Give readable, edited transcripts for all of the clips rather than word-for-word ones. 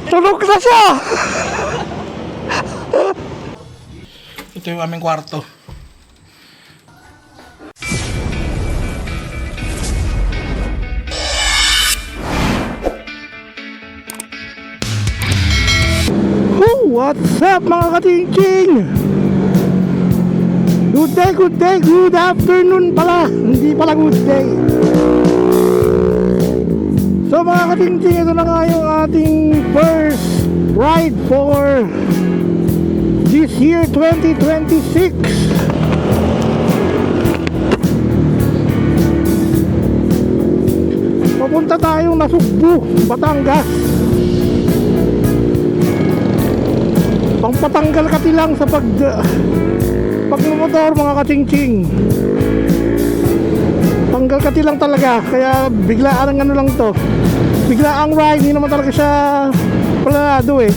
Tulog na siya. Ito yung aming kwarto. What's up mga katingking? Good day, good afternoon pala. Hindi pala good day. So mga katingking, ito na nga yung ating first ride for this year 2026. Papunta tayong Nasugbu, Batangas. Pangpatanggal kati lang sa pagmumotor mga katingking. Tanggal kati lang talaga. Kaya biglaan ang ano lang to. Biglaang ride. Hindi naman talaga siya planado eh.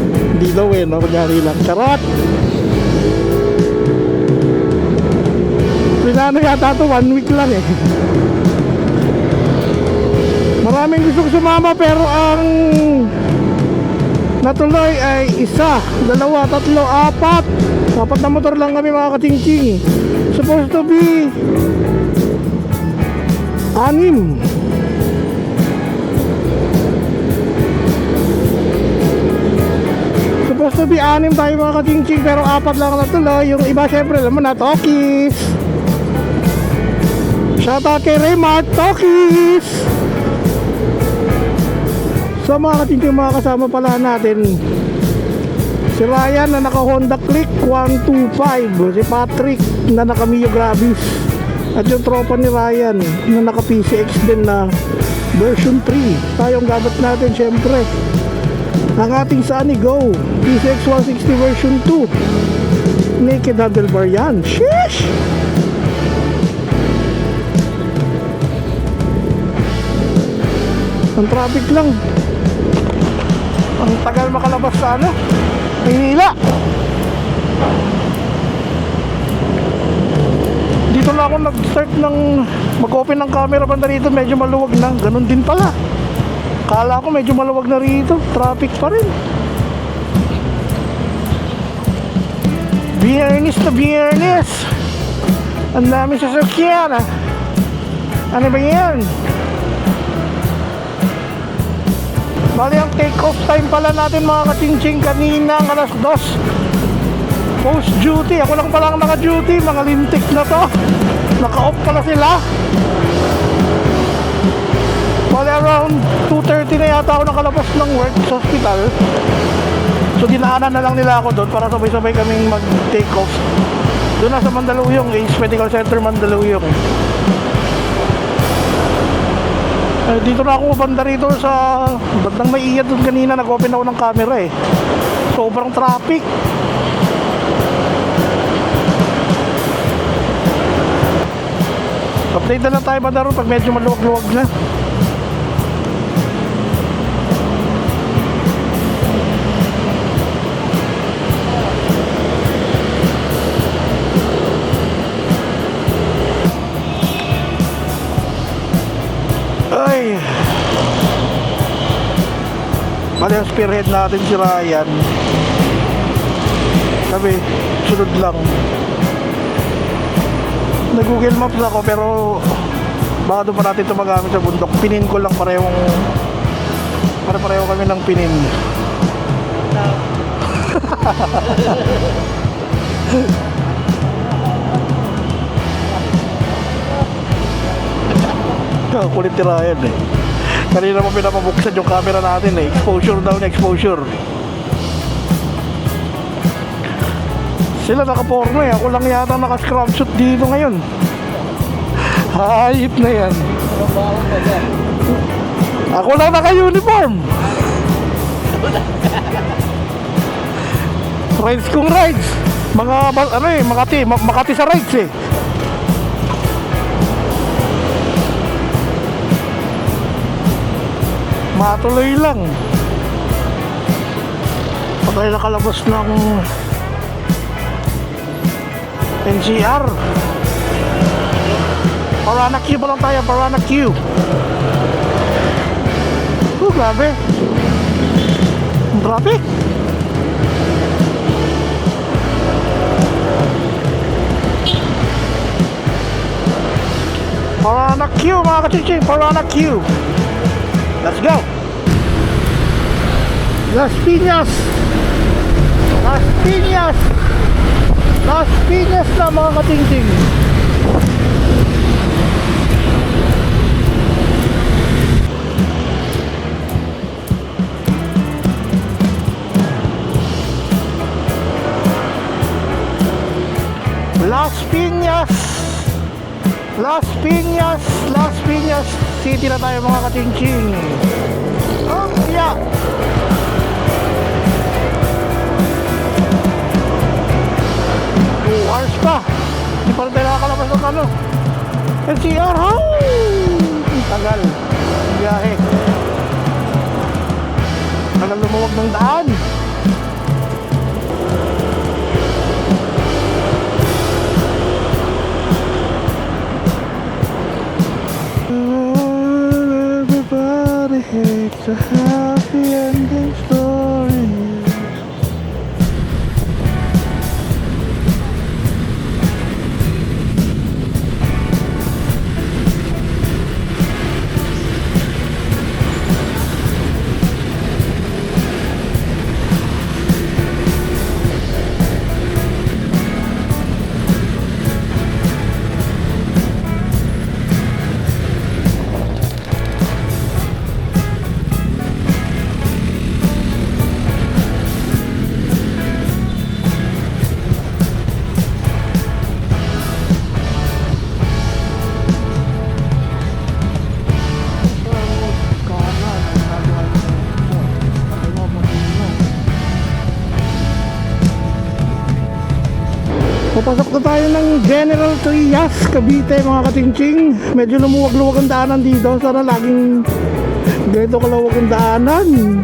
Hindi daw eh, no? Kunyari lang. Charot! Pinano yata to, 1 week lang eh. Maraming gusto sumama pero ang natuloy ay 1, 2, 3, 4 na motor lang kami mga katingking. Supposed to be 6. Supposed to be 6 tayo mga katingking, pero 4 lang natuloy. Yung iba syempre alam mo na, Tokis. Shoutout kay Raymart, Tokis. So mga katingking, mga kasama pala natin si Ryan na naka Honda Click 125, si Patrick na naka Mio Gravis, at yung tropa ni Ryan na naka PCX din na version 3. Tayong gabat natin syempre ang ating Sunny Go PCX 160 version 2 naked handlebar yan. Sheesh! Ang traffic lang, ang tagal makalabas sa ano, Maynila. Dito na ako nag-start ng mag-open ng camera banda rito, medyo maluwag na. Ganun din pala. Kala ko medyo maluwag na rito, traffic pa rin. Biyernes na biyernes, ang dami sasakyan. Ano ba yan? Bali ang take off time pala natin mga katingking kanina ng alas 2 post duty. Ako lang pala ang naka duty, mga lintik na to. Naka off pala sila. Bali around 2:30 na yata ako nakalabas ng work sa hospital. So dinaanan na lang nila ako doon para sabay-sabay kaming mag take off. Doon na sa Mandaluyong, Ace Medical Center Mandaluyong. Dito na ako banda rito sa bandang Maiya. Doon kanina nag-open ako ng camera eh. Sobrang traffic. Update na lang tayo banda ron pag medyo maluwag-luwag na. Ay, bali ang spearhead natin si Ryan. Sabi, sunod lang. Nag-Google Maps ako pero baka doon pa natin ito magamit sa bundok. Pinin ko lang pareho kami ng pinin. Kulit ni Ryan eh. Kanina mo pinapabuksan yung camera natin eh. Exposure daw na exposure. Sila naka-porno eh. Ako lang yata naka-screenshot dito ngayon. Hayip na yan. Ako lang naka-uniform. Rides kong rides. Mga ano eh, Makati sa rides eh. Matuloy lang. Pag tayo nakalabas ng NCR, Parana Q pa lang tayo, Parana Q. grabe. Ang grabe. Parana Q mga kachiching, Parana Q. Let's go. Las Piñas. Las Piñas. Las Piñas na mga kachiching. Las Piñas. Las Piñas, Las Piñas City na tayo mga katingching. Oh, yeah. 2 hours pa. Hindi pa rin tayo nakakalabas ng ano. NCR, ha? Tagal. Biyahe. Tagal lumuwag ng daan. Everybody hates a happy ending story. Papasok na tayo ng General Trias, Cavite mga katingching. Medyo lumuwag-luwag ang daanan dito. Sana laging ganito kaluwag ang daanan.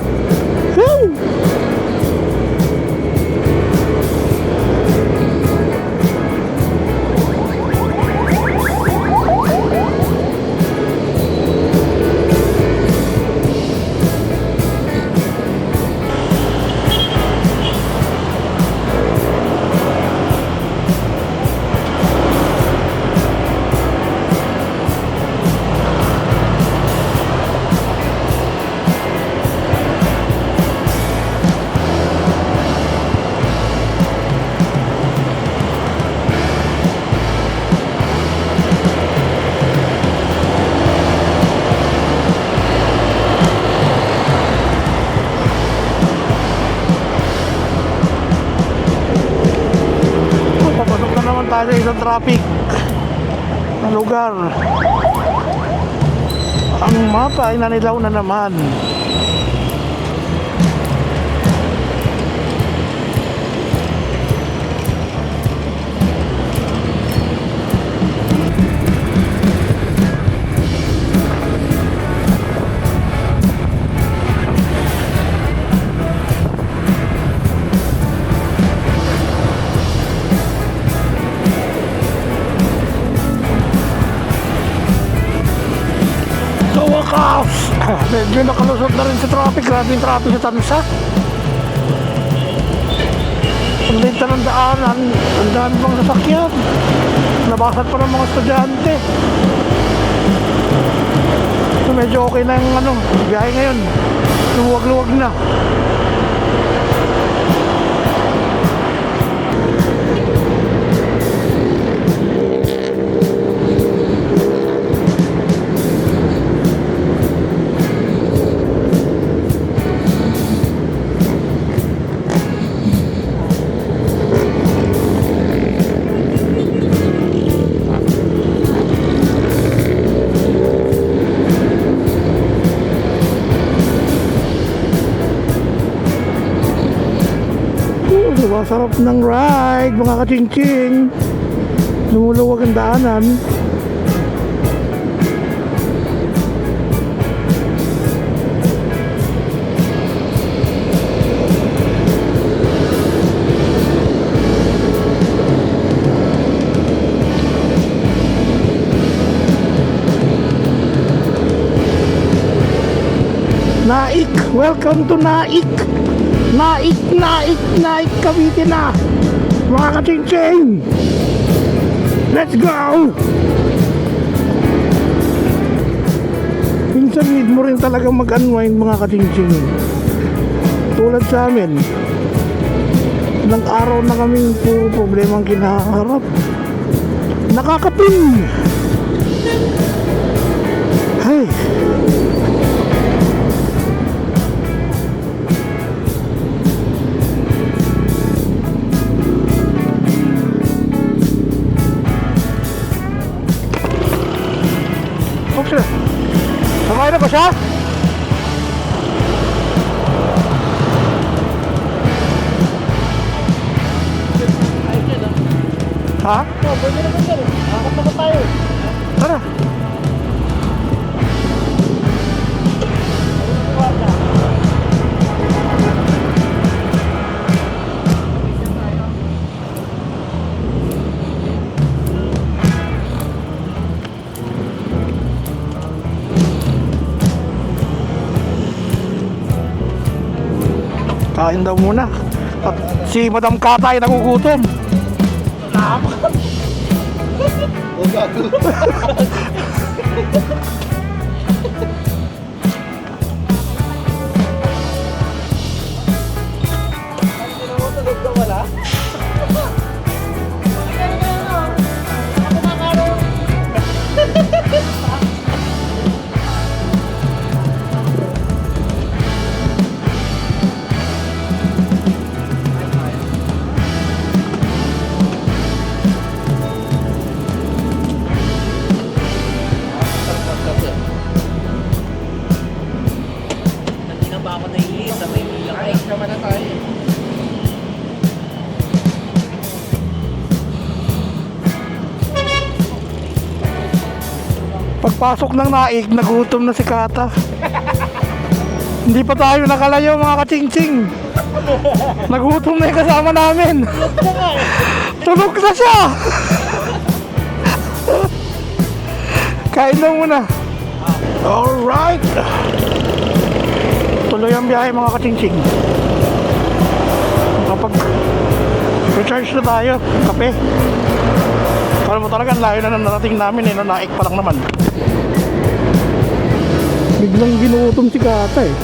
Woo! Tayo sa isang traffic na lugar. Ang mapa ay nanilaw na naman. Medyo nakalusot na rin sa traffic. Grabe yung traffic sa Tansa. Ang late na ng daanan. Ang dami pang sasakyan. Nabasan pa ng mga estudyante. So medyo okay na yung biyahe ngayon. Luwag-luwag na. Sarap ng ride mga kaching-ching. Lumuluwag ang daanan. Naik, welcome to Naik. Naik, Cavite na. Mga katsing-tsing. Let's go! Minsan need mo rin talaga mag-unwind mga katsing-tsing. Tulad sa amin, ilang araw na kaming puro problema ang kinaharap. Nakakapin! Hey! Sila. Samayin na ba siya? Ha? Oo, pwede naman sir. Akot naman tayo. Tara. Kain daw muna. At si Madam Kata ay nagugutom. Pagpasok ng Naik, nagutom na si Kata. Hindi pa tayo nakalayo mga katsing-tsing. Nagutom na yung kasama namin. Tulog na siya. Kain na muna. Alright. Tuloy ang biyahe mga katsing-tsing. Kapag recharge na tayo, kape. Para mo talaga, layo na narating namin eh, no, Naik pa lang naman. Biglang ginutom si Kata eh.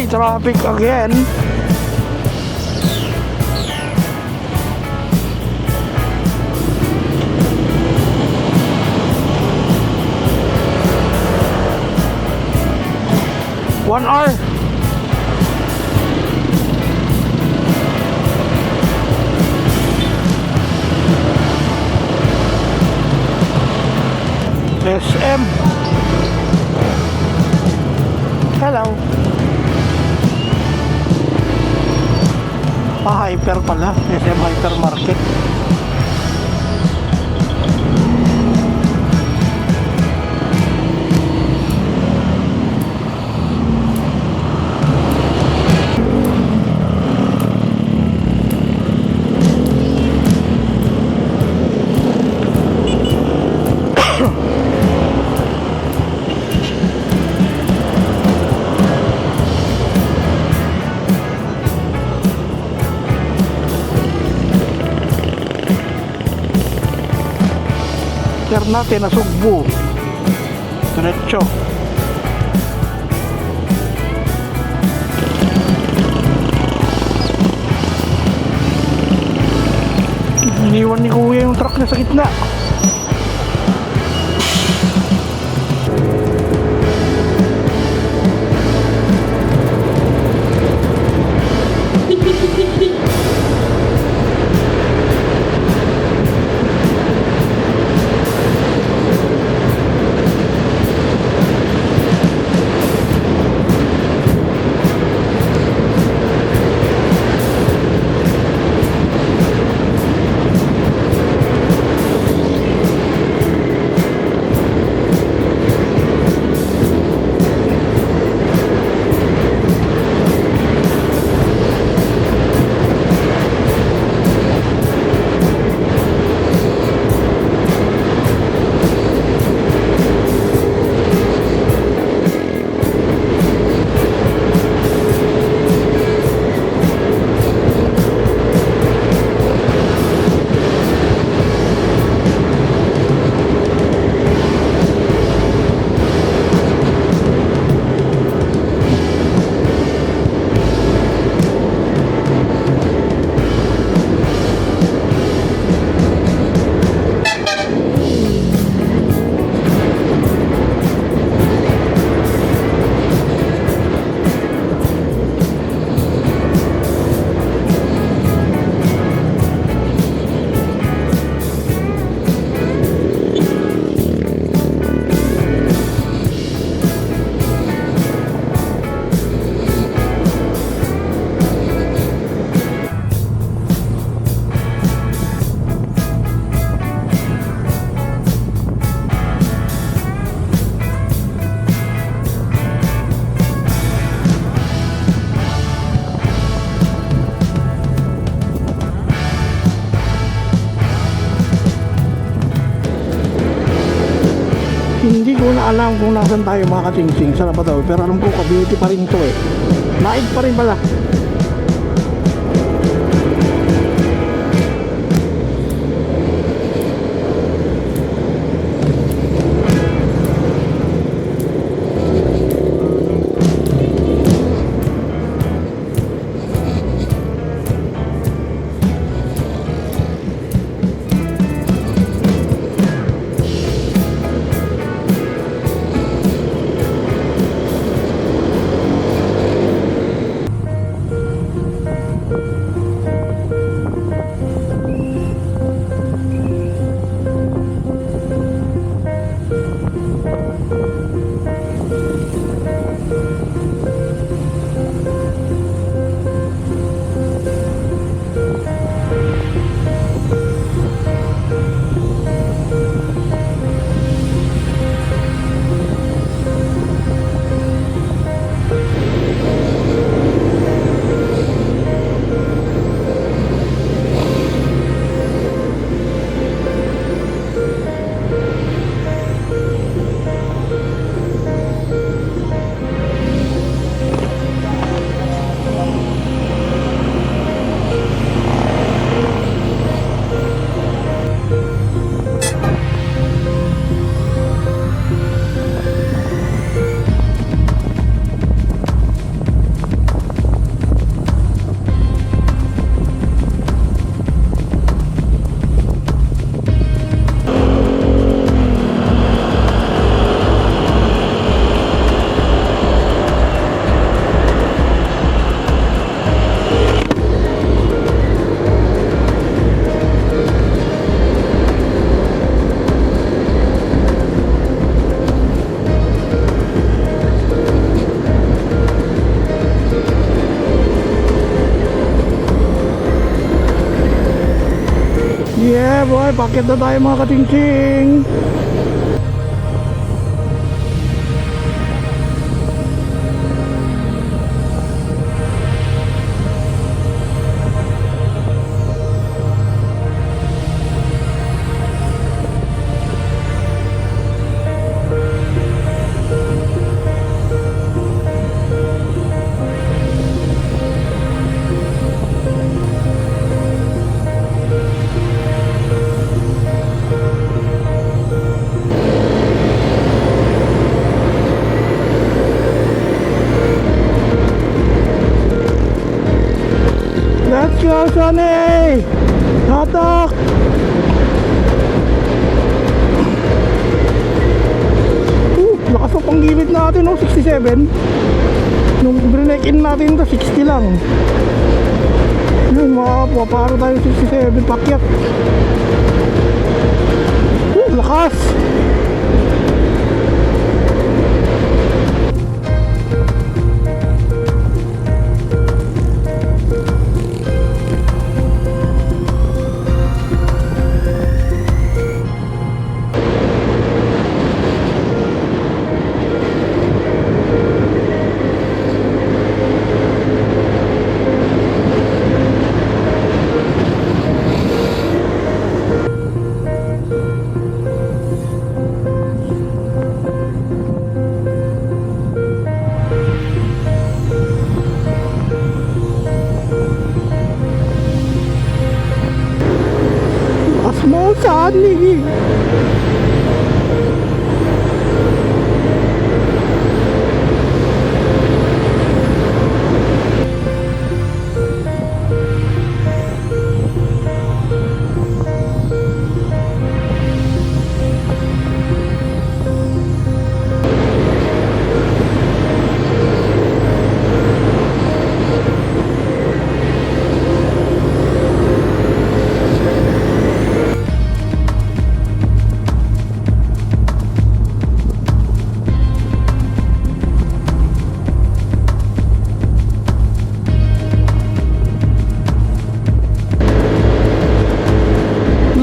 Traffic again. One hour. SM. Hello. Hyper pala, SM Hypermarket. Natin na Sugbo diretso. Iniwan ni Kuya yung truck na sa gitna. ko na alam kung nasan tayo mga kachingsing sa Labadaw, pero alam ko Cavite pa rin to eh. Naig pa rin pala. Yeah boy, pakit na tayo mga kachingsing. Let's go, Sonny! Hatak! Lakas pa pang gilid natin, oh, 67. Nung break-in natin to, 60 lang. Yun, mapaparo tayo 67, pakyat. Lakas! Saan ni?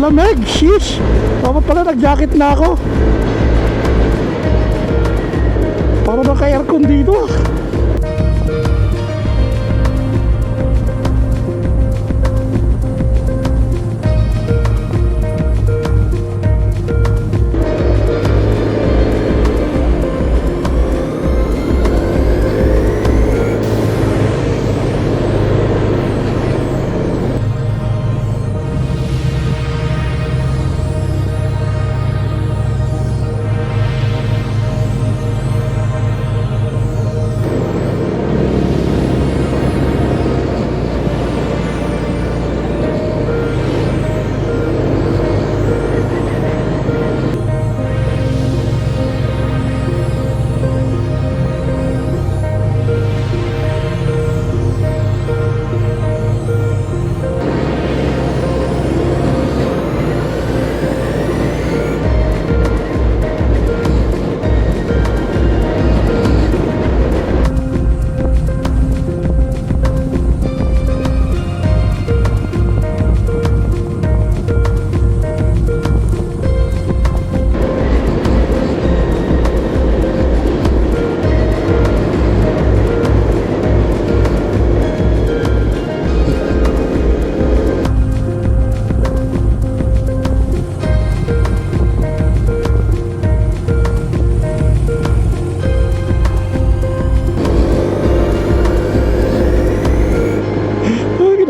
Lamig, shish. Dapat pala nag-jacket na ako. Para naka-aircon dito.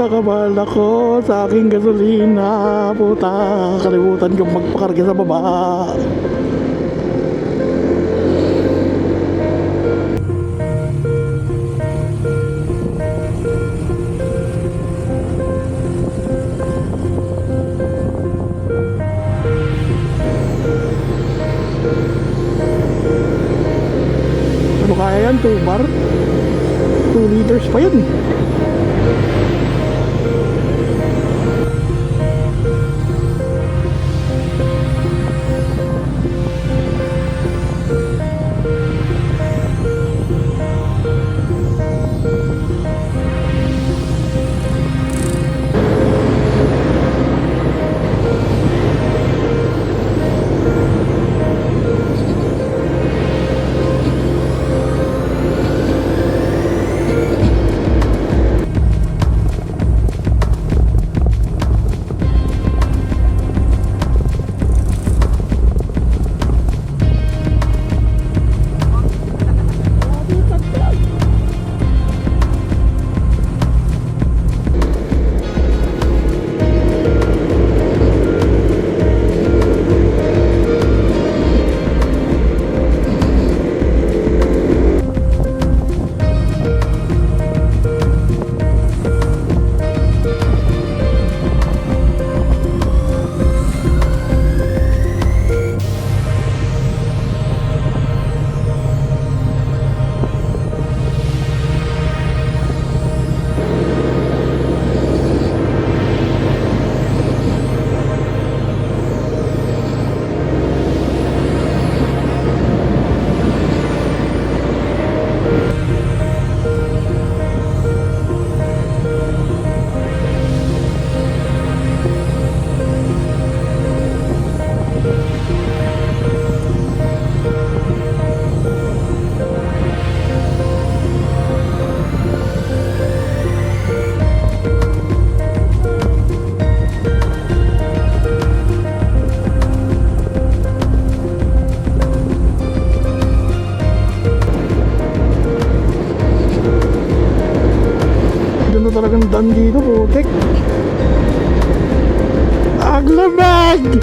nagkakamahal ako sa aking gasolina. Puta, kalimutan kong magpakarga sa baba. Ano kaya yan? 2 bar? 2 liters pa yun. Ganda talagang daan dito, putik. Aglamag!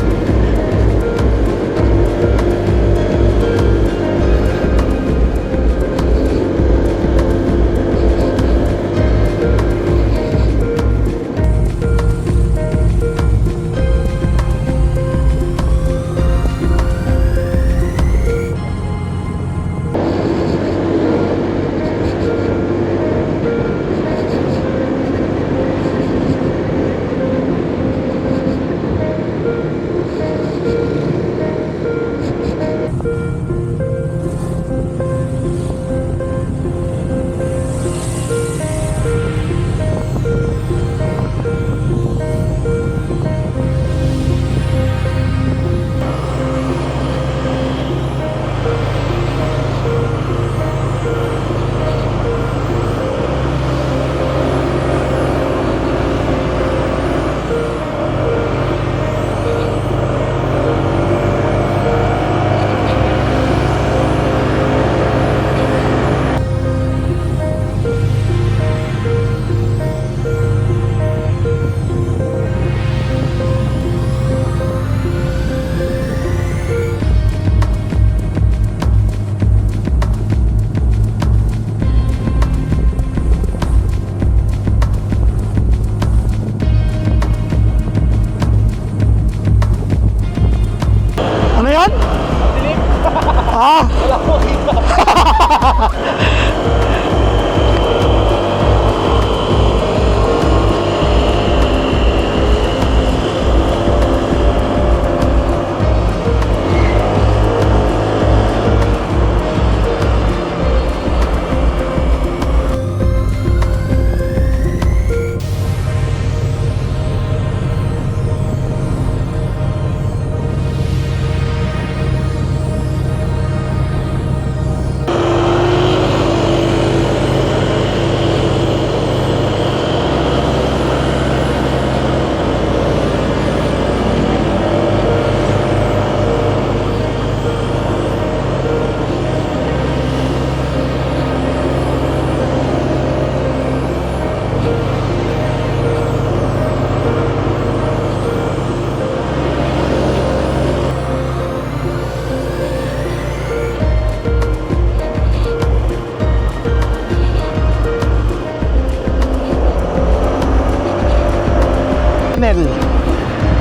Hotel.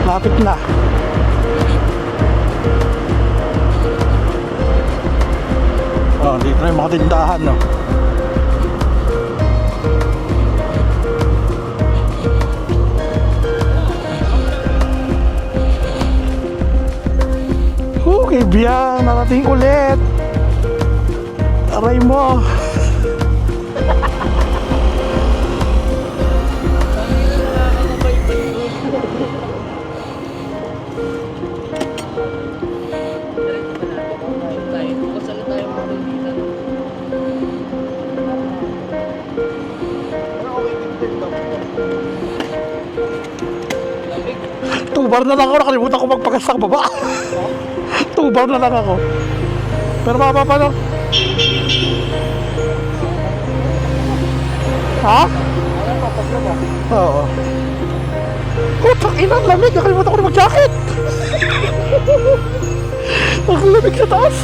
Lapit na. Oh, dito na yung mga tindahan, no? Okay, biyang narating ulit. Aray mo. Tubar na lang ako, nakalimutan ko magpagas sa baba. Tubar na lang ako. Pero mababa lang. Ha? Oo. Putang ina, ang lamig. Nakalimutan ko na mag-jacket. Ang lamig sa taas.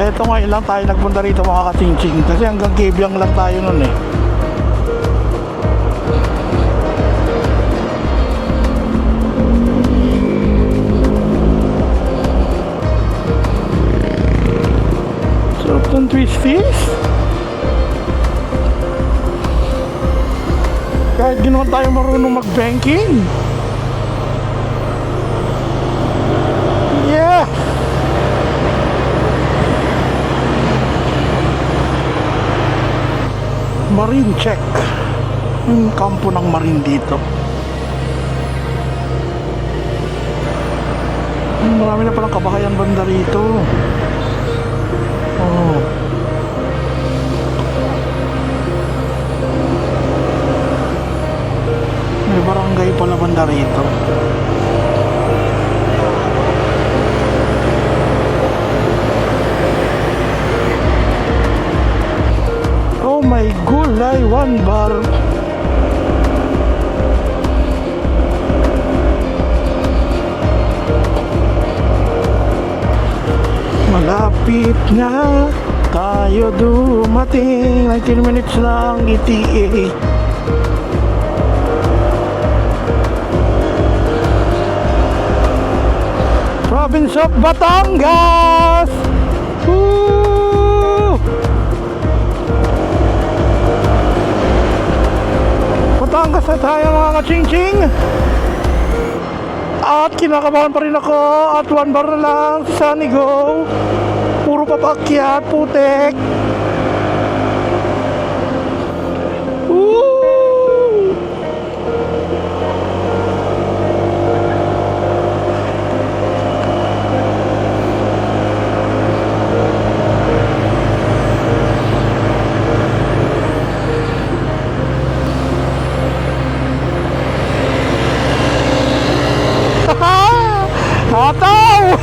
Ito ngayon lang tayo nagpunta rito mga katsing-tsing kasi hanggang Kebyang lang tayo nun eh. Sarap ng twisties. Kahit ginawa tayo marunong mag-banking. Yeah! Marine check. Yung kampo ng marine dito. Marami na palang kabahayan banda rito. Oh. May barangay pala banda rito. Oh my gulay, 1 bar. Malapit na tayo dumating. 19 minutes lang ETA. Province of Batangas. Woo! Batangas na tayo mga katsing-tsing. At kinakabahan pa rin ako. At 1 bar na lang sa Sunny Go. Puro papakyat, putek. Woo! Hataw!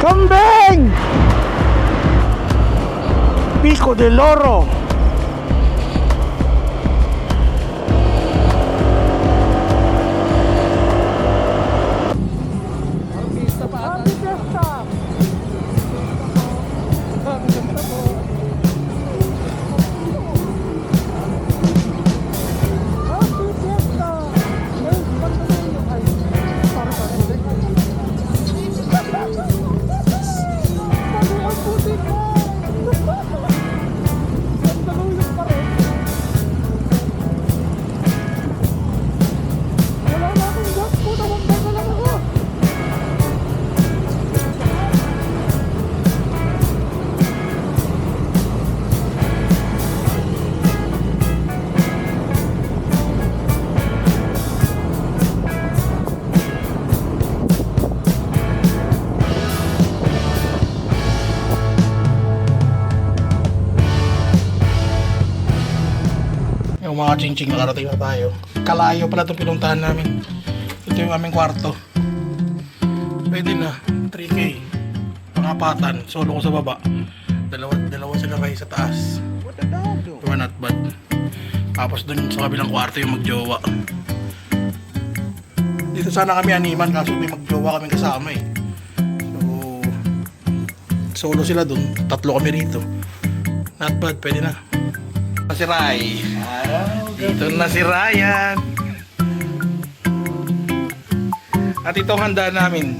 Kambing! Pico del Oro. Yung mga ching-ching, nakarating na tayo. Kalayo pala itong pinuntahan namin. Ito yung aming kwarto. Pwede na, 3K. Pangapatan, solo ko sa baba. Dalawa sila kayo sa taas. Diba, not bad. Tapos dun sa kabilang kwarto yung magjowa. Dito sana kami animan, kaso may magjowa kami kasama eh. So, solo sila dun, 3 kami rito. Not bad, pwede na. Si Ray. Dito na si Ryan. At itong handa namin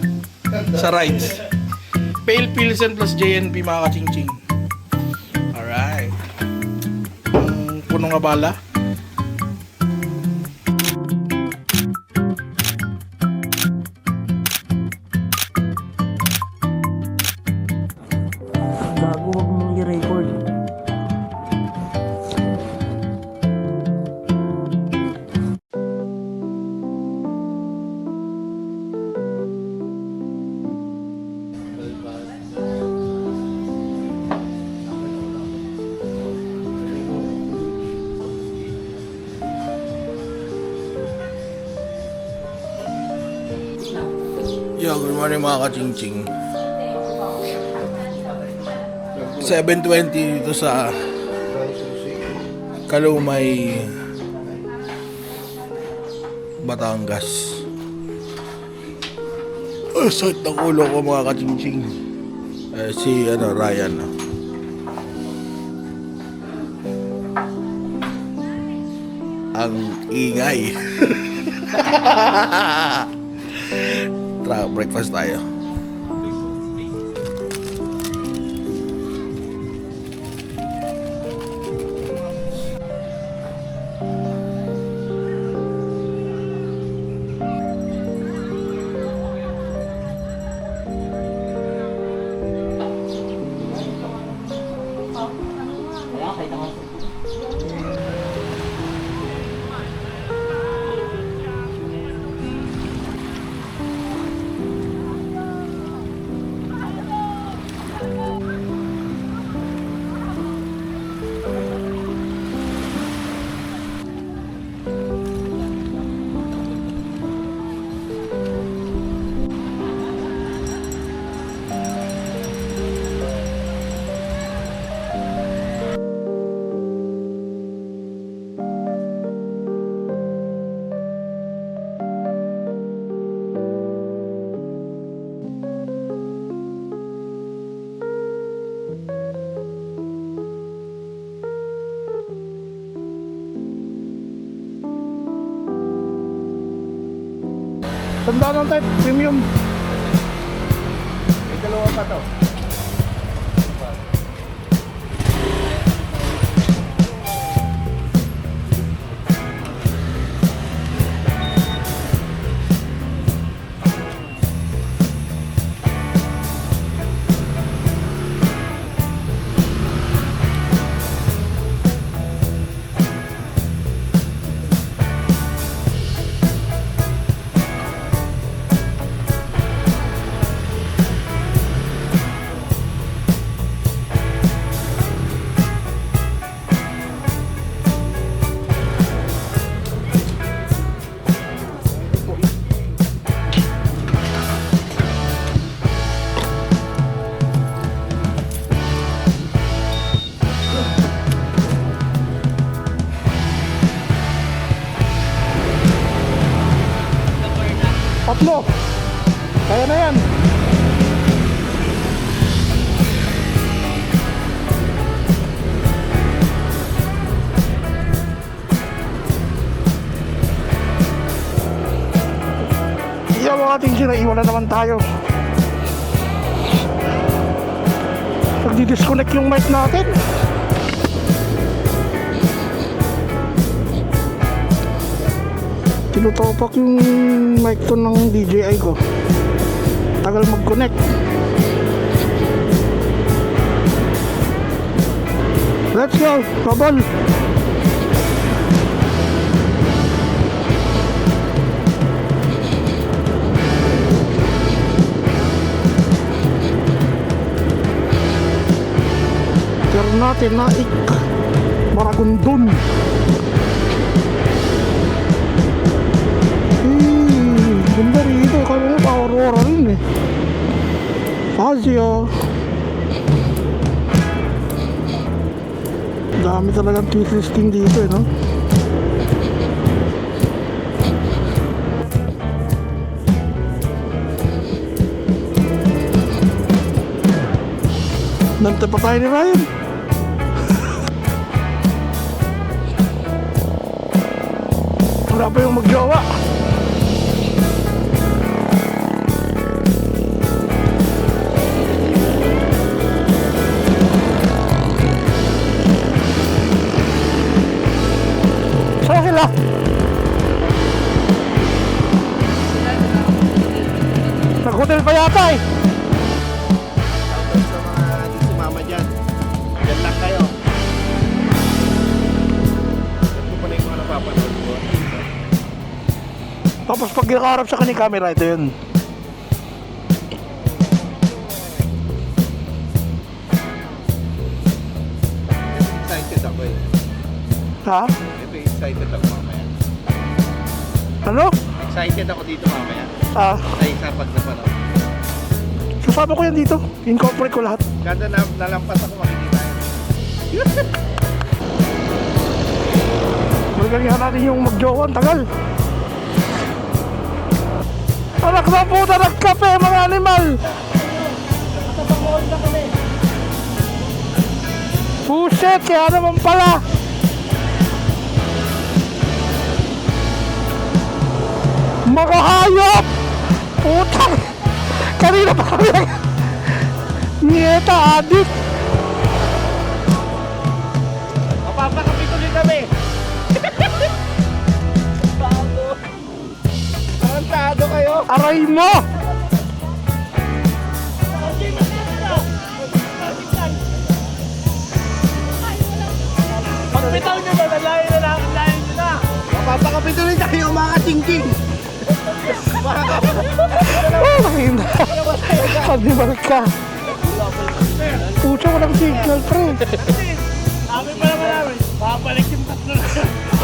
sa rides. Pale Pilsen plus JNP mga kaching-ching. Alright. Punong abala. Bago wag mong i-record. Yo, good morning mga kaching-ching. 7:20 dito sa Kalumay, Batangas. Sakit ng ulo ko mga kaching-ching. Si Ryan. Ang ingay. Tara, breakfast tayo. Tanda ng type, premium. May dalawa pa to. Tatlo. Kaya na yan. Iya mga tingin na iwan na naman tayo. Nagdi-disconnect yung mic natin. Tinutopak yung mic to ng DJI ko. Tagal mag-connect. Let's go, Babol. Ternate Naik Maragondon. Cora rin eh. Fazio. Dami talagang twist listing dito eh, no? Nante pa tayo ni Ryan. Wala pa yung magjowa. Saan sila? Nag-hotel pa yata eh. Sa mga di sumama dyan. Dyan lang kayo. Ito pa na yung mga napapanood ko. Tapos pag nakaharap sa kanyang camera, ito yun. Excited ako eh. Ha? Ito excited ako mamaya. Ano? Excited ako dito mamaya. Ah, Sa isa pag napanood. kasama ko yan dito. Incorporate ko lahat. Ganda na nalampas ako makikita yan. Magalingan natin yung magjowa. Ang tagal. Anak na puta, nagkape mga animal. Puset, kaya naman pala. Mga hayop! Putang! Kanina pa kami Nieta, adik! Mapapakapituloy kami! Tarantado kayo! Aray mo! Pagpitaw nyo ba, nalayo na lang, nalayo nyo na. Mapapakapituloy tayo mga tingking! Oh, mahina! Animal ka! Pucha, walang signal, pre! Sabi pa naman namin, babalik yung tatlo na.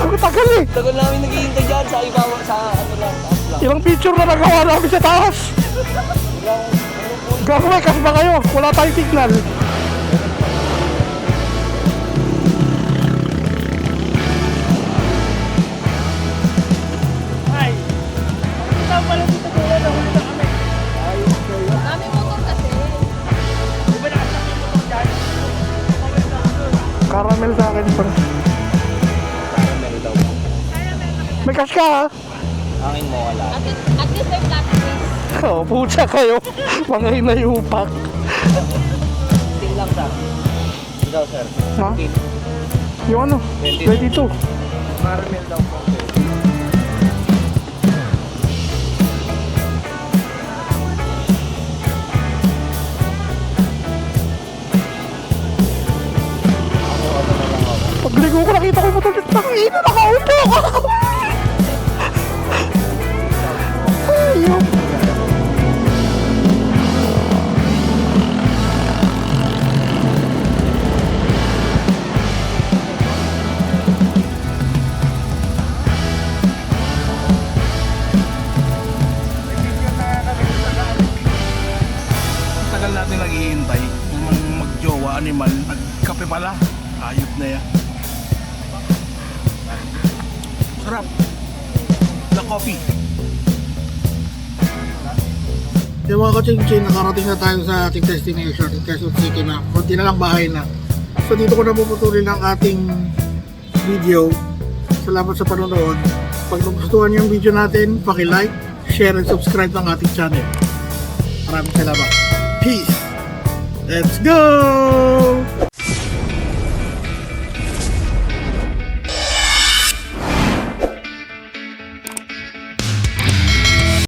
Ang tagal eh! Tagal namin naghihintay dyan sa ibawa, sa ano lang, taas lang. Ilang picture na nagawa namin sa taas! Gagawin, kasi ba kayo? Wala tayong signal. Ay, saan pala dito ko na huli na kami? Dami motor kasi. Di ba nakasakit yung motor dyan? Pabalik na ako doon. Caramel sa akin pa. May cash ka ha? Hangin mo wala. At least may flat face. Oh, pucha kayo. Mga inayupak. Ting lang sa. Ikaw sir. Ha? Yung ano? 22. Caramel daw po. Pagligo ko nakita ko yung motor. Tangina, nakaupo ka! Ayun. Tagal natin naghihintay yung magjowa animal at kape pala, ayop na yan. Sarap. The coffee. Yung mga kaching-chin, nakarating na tayo sa ating destination in Quezon City na. Kunti na lang bahay na. So dito ko na puputulin ang ating video. Salamat sa panonood. Pag nagustuhan yung video natin, paki-like, share, and subscribe ng ating channel. Maraming salamat. Peace! Let's go!